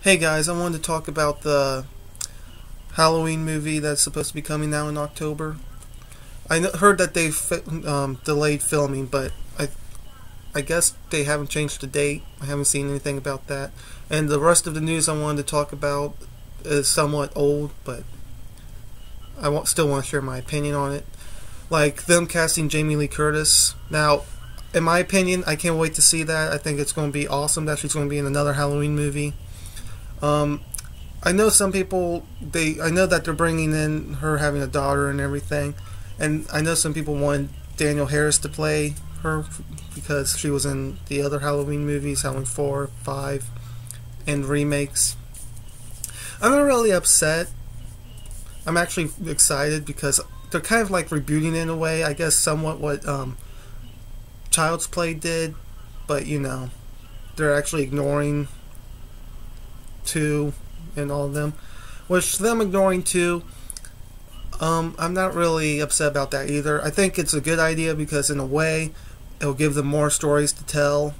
Hey guys, I wanted to talk about the Halloween movie that's supposed to be coming out in October. Heard that they delayed filming, but I guess they haven't changed the date. I haven't seen anything about that. And the rest of the news I wanted to talk about is somewhat old, but still want to share my opinion on it. Like them casting Jamie Lee Curtis. Now, in my opinion, I can't wait to see that. I think it's going to be awesome that she's going to be in another Halloween movie. I know some people, I know that they're bringing in her having a daughter and everything, and I know some people want Danielle Harris to play her because she was in the other Halloween movies, Halloween 4, 5, and remakes. I'm not really upset. I'm actually excited because they're kind of like rebooting in a way, I guess somewhat what Child's Play did, but you know, they're actually ignoring 2 and all of them, which them ignoring 2, I'm not really upset about that either. I think it's a good idea because in a way it'll give them more stories to tell,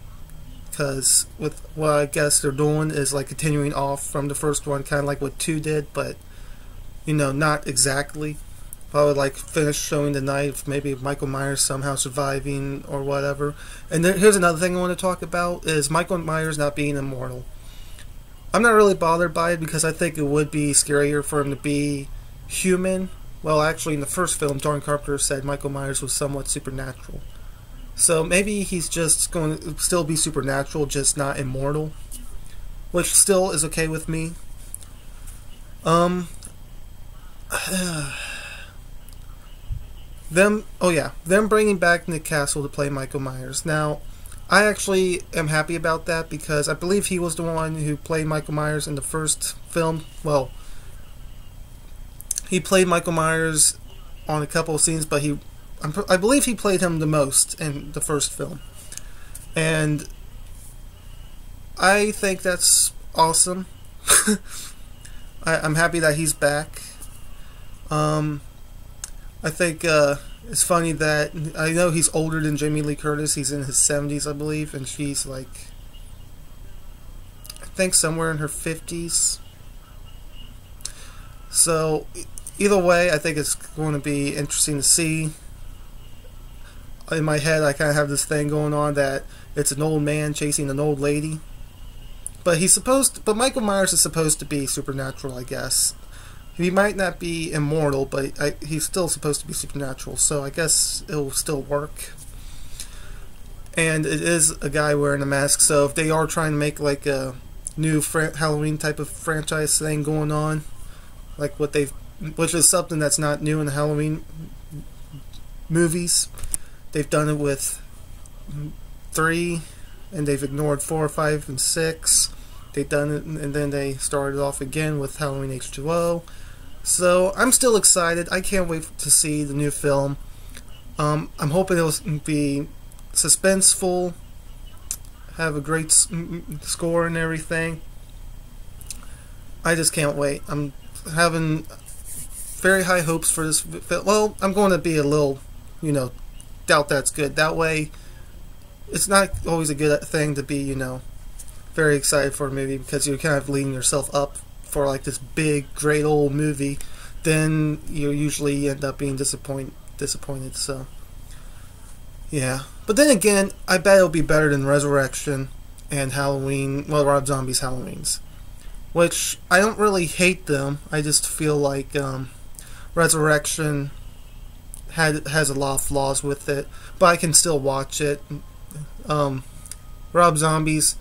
because with what I guess they're doing is like continuing off from the first one, kind of like what 2 did, but you know, not exactly. Probably like finish showing the night of maybe Michael Myers somehow surviving or whatever. And here's another thing I want to talk about is Michael Myers not being immortal. I'm not really bothered by it because I think it would be scarier for him to be human. Well, actually, in the first film, John Carpenter said Michael Myers was somewhat supernatural. So maybe he's just going to still be supernatural, just not immortal, which still is okay with me. Them bringing back Nick Castle to play Michael Myers. Now, I actually am happy about that because I believe he was the one who played Michael Myers in the first film. Well, he played Michael Myers on a couple of scenes, but I believe he played him the most in the first film. And I think that's awesome. I'm happy that he's back. I think it's funny that I know he's older than Jamie Lee Curtis. He's in his 70s, I believe, and she's like, I think somewhere in her 50s. So either way, I think it's going to be interesting to see. In my head, I kind of have this thing going on that it's an old man chasing an old lady. But but Michael Myers is supposed to be supernatural, I guess. He might not be immortal, but he's still supposed to be supernatural, so I guess it'll still work. And it is a guy wearing a mask, so if they are trying to make like a new Halloween type of franchise thing going on, like which is something that's not new in the Halloween movies. They've done it with 3, and they've ignored 4, 5, and 6. They've done it, and then they started off again with Halloween H2O. So I'm still excited. I can't wait to see the new film. I'm hoping it'll be suspenseful, have a great score and everything. I just can't wait. I'm having very high hopes for this film. Well, I'm going to be a little, doubt that's good. That way, it's not always a good thing to be, very excited for a movie because you're kind of leading yourself up for like this big, great old movie. Then you usually end up being disappointed. So, yeah. But then again, I bet it'll be better than Resurrection and Halloween. Well, Rob Zombie's Halloweens, which I don't really hate them. I just feel like Resurrection has a lot of flaws with it, but I can still watch it. Rob Zombie's,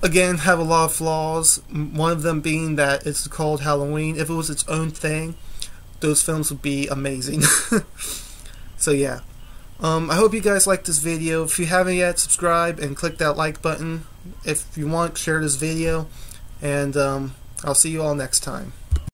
again, have a lot of flaws. One of them being that it's called Halloween. If it was its own thing, those films would be amazing. So yeah. I hope you guys liked this video. If you haven't yet, subscribe and click that like button. If you want, share this video. And I'll see you all next time.